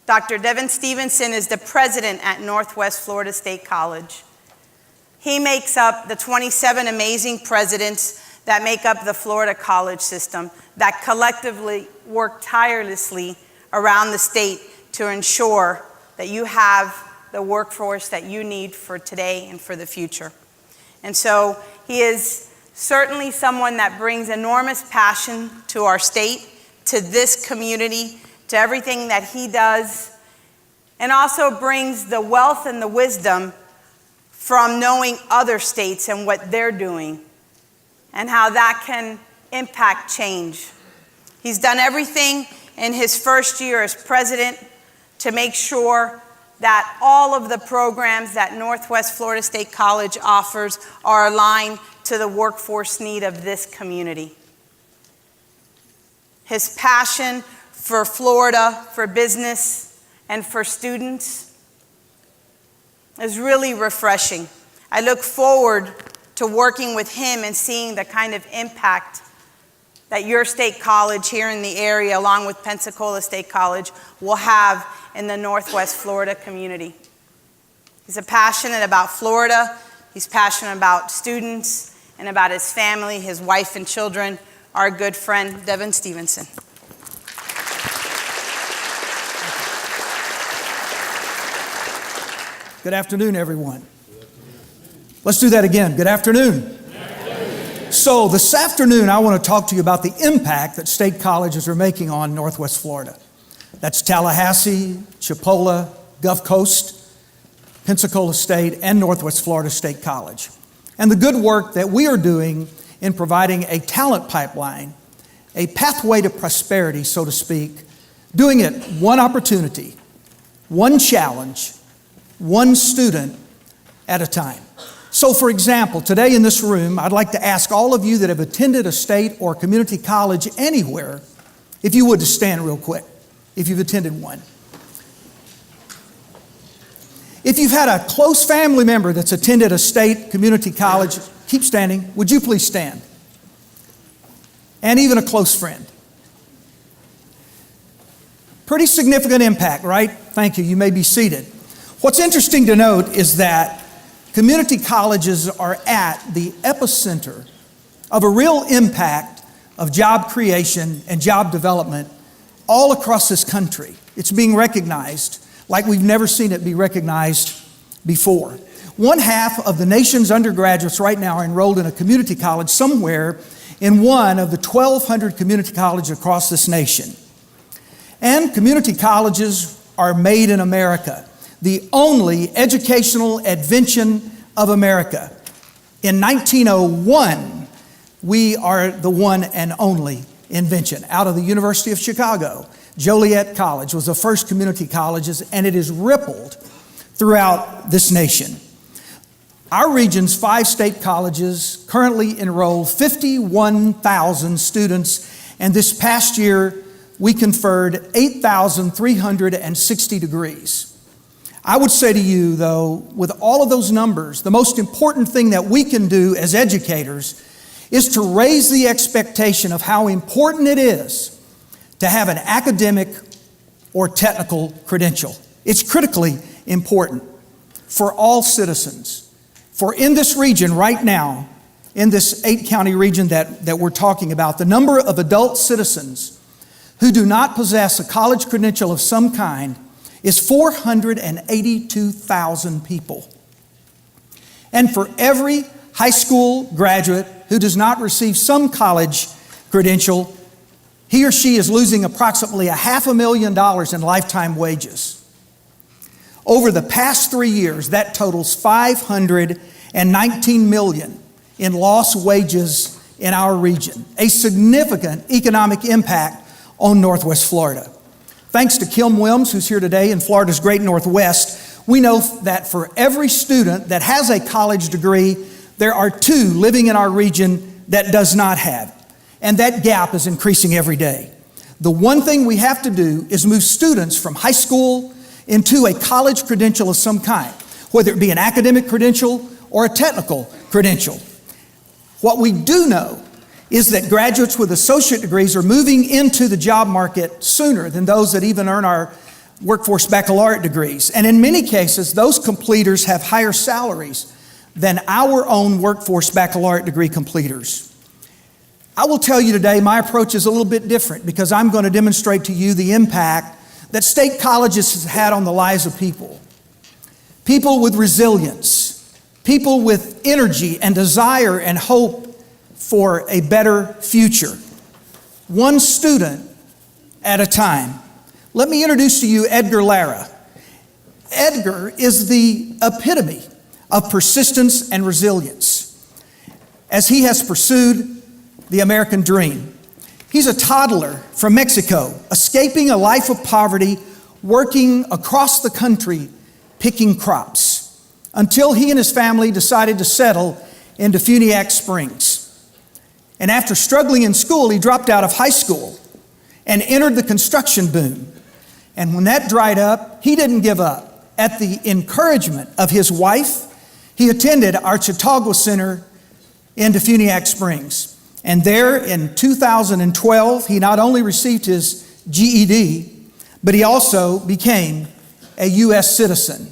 Dr. Devin Stephenson is the president at Northwest Florida State College. He makes up the 27 amazing presidents that make up the Florida college system that collectively work tirelessly around the state to ensure that you have the workforce that you need for today and for the future. And so he is certainly someone that brings enormous passion to our state, to this community, to everything that he does, and also brings the wealth and the wisdom from knowing other states and what they're doing and how that can impact change. He's done everything in his first year as president to make sure that all of the programs that Northwest Florida State College offers are aligned to the workforce need of this community. His passion for Florida, for business, and for students is really refreshing. I look forward to working with him and seeing the kind of impact that your state college here in the area, along with Pensacola State College, will have in the Northwest Florida community. He's passionate about Florida. He's passionate about students and about his family, his wife and children. Our good friend, Devin Stephenson. Good afternoon, everyone. Let's do that again. Good afternoon. So this afternoon, I want to talk to you about the impact that state colleges are making on Northwest Florida. That's Tallahassee, Chipola, Gulf Coast, Pensacola State, and Northwest Florida State College. And the good work that we are doing in providing a talent pipeline, a pathway to prosperity, so to speak, doing it one opportunity, one challenge, one student at a time. So for example, today in this room, I'd like to ask all of you that have attended a state or community college anywhere, if you would to stand real quick, if you've attended one. If you've had a close family member that's attended a state community college, keep standing. Would you please stand? And even a close friend. Pretty significant impact, right? Thank you. You may be seated. What's interesting to note is that community colleges are at the epicenter of a real impact of job creation and job development all across this country. It's being recognized like we've never seen it be recognized before. 1/2 of the nation's undergraduates right now are enrolled in a community college somewhere in one of the 1,200 community colleges across this nation. And community colleges are made in America, the only educational invention of America. In 1901, we are the one and only invention. Out of the University of Chicago, Joliet College was the first community college, and it is rippled throughout this nation. Our region's 5 state colleges currently enroll 51,000 students, and this past year we conferred 8,360 degrees. I would say to you, though, with all of those numbers, the most important thing that we can do as educators is to raise the expectation of how important it is to have an academic or technical credential. It's critically important for all citizens. For in this region right now, in this 8-county region that we're talking about, the number of adult citizens who do not possess a college credential of some kind is 482,000 people. And for every high school graduate who does not receive some college credential, he or she is losing approximately $500,000 in lifetime wages. Over the past 3 years, that totals $519 million in lost wages in our region, a significant economic impact on Northwest Florida. Thanks to Kim Wilms, who's here today in Florida's Great Northwest, we know that for every student that has a college degree, there are 2 living in our region that does not have. And that gap is increasing every day. The one thing we have to do is move students from high school into a college credential of some kind, whether it be an academic credential or a technical credential. What we do know is that graduates with associate degrees are moving into the job market sooner than those that even earn our workforce baccalaureate degrees. And in many cases, those completers have higher salaries than our own workforce baccalaureate degree completers. I will tell you today, my approach is a little bit different because I'm going to demonstrate to you the impact that state colleges have had on the lives of people. People with resilience, people with energy and desire and hope for a better future. One student at a time. Let me introduce to you Edgar Lara. Edgar is the epitome of persistence and resilience as he has pursued the American dream. He's a toddler from Mexico, escaping a life of poverty, working across the country, picking crops, until he and his family decided to settle in Defuniak Springs. And after struggling in school, he dropped out of high school and entered the construction boom. And when that dried up, he didn't give up. At the encouragement of his wife, he attended our Chautauqua Center in Defuniak Springs. And there in 2012, he not only received his GED, but he also became a U.S. citizen.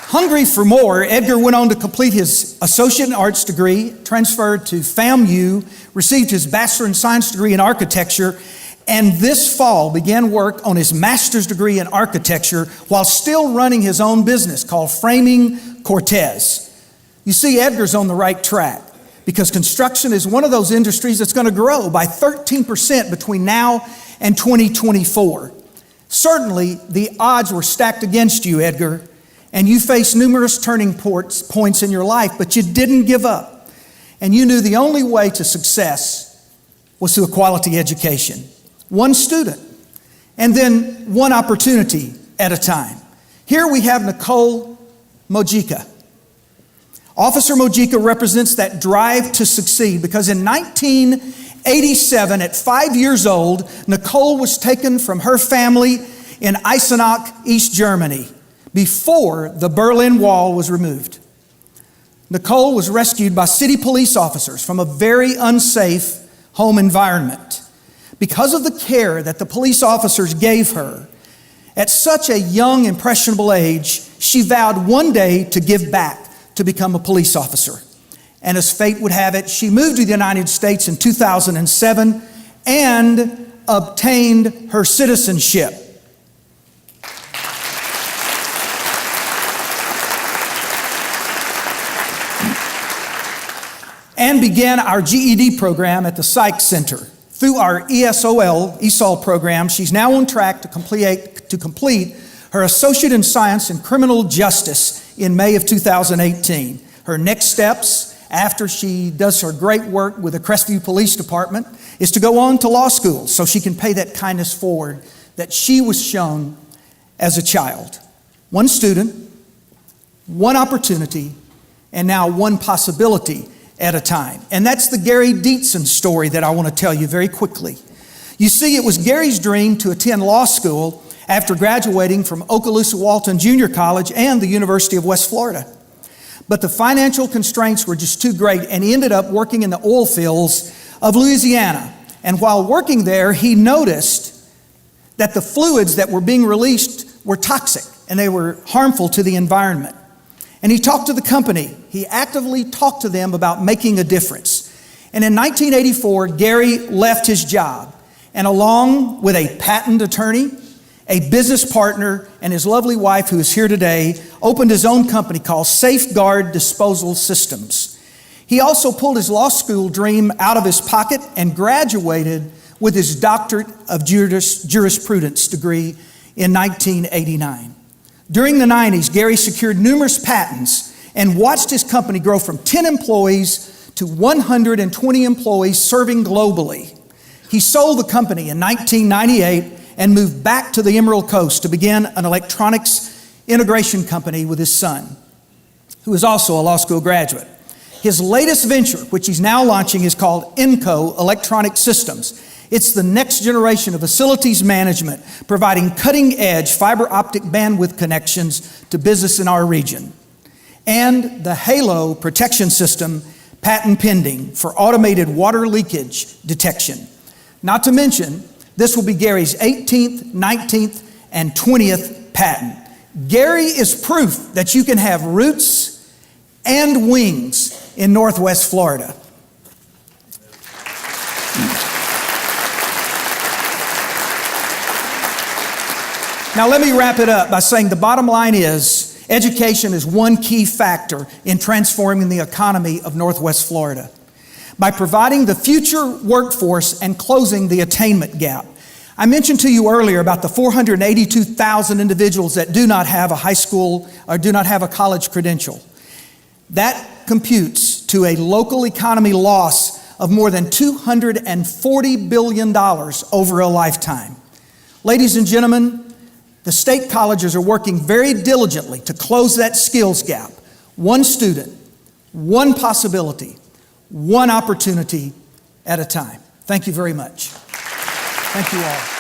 Hungry for more, Edgar went on to complete his Associate in Arts degree, transferred to FAMU, received his Bachelor in Science degree in Architecture, and this fall began work on his Master's degree in Architecture while still running his own business called Framing Cortez. You see, Edgar's on the right track because construction is one of those industries that's going to grow by 13% between now and 2024. Certainly, the odds were stacked against you, Edgar, and you faced numerous turning points in your life, but you didn't give up. And you knew the only way to success was through a quality education. One student, and then one opportunity at a time. Here we have Nicole Mojica. Officer Mojica represents that drive to succeed because in 1987, at 5 years old, Nicole was taken from her family in Eisenach, East Germany, before the Berlin Wall was removed. Nicole was rescued by city police officers from a very unsafe home environment. Because of the care that the police officers gave her, at such a young, impressionable age, she vowed one day to give back to become a police officer. And as fate would have it, she moved to the United States in 2007 and obtained her citizenship. And began our GED program at the Psych Center. Through our ESOL program, she's now on track to complete her Associate in Science in Criminal Justice in May of 2018. Her next steps, after she does her great work with the Crestview Police Department, is to go on to law school so she can pay that kindness forward that she was shown as a child. One student, one opportunity, and now one possibility at a time. And that's the Gary Dietzen story that I want to tell you very quickly. You see, it was Gary's dream to attend law school after graduating from Okaloosa Walton Junior College and the University of West Florida. But the financial constraints were just too great, and he ended up working in the oil fields of Louisiana. And while working there, he noticed that the fluids that were being released were toxic and they were harmful to the environment. And he talked to the company. He actively talked to them about making a difference. And in 1984, Gary left his job and along with a patent attorney, a business partner, and his lovely wife who is here today, opened his own company called Safeguard Disposal Systems. He also pulled his law school dream out of his pocket and graduated with his doctorate of jurisprudence degree in 1989. During the 90s, Gary secured numerous patents and watched his company grow from 10 employees to 120 employees serving globally. He sold the company in 1998 and moved back to the Emerald Coast to begin an electronics integration company with his son, who is also a law school graduate. His latest venture, which he's now launching, is called Enco Electronic Systems. It's the next generation of facilities management, providing cutting-edge fiber optic bandwidth connections to business in our region. And the Halo protection system patent pending for automated water leakage detection. Not to mention, this will be Gary's 18th, 19th, and 20th patent. Gary is proof that you can have roots and wings in Northwest Florida. Now let me wrap it up by saying the bottom line is education is one key factor in transforming the economy of Northwest Florida. By providing the future workforce and closing the attainment gap. I mentioned to you earlier about the 482,000 individuals that do not have a high school or do not have a college credential. That computes to a local economy loss of more than $240 billion over a lifetime. Ladies and gentlemen, the state colleges are working very diligently to close that skills gap. One student, one possibility, one opportunity at a time. Thank you very much. Thank you all.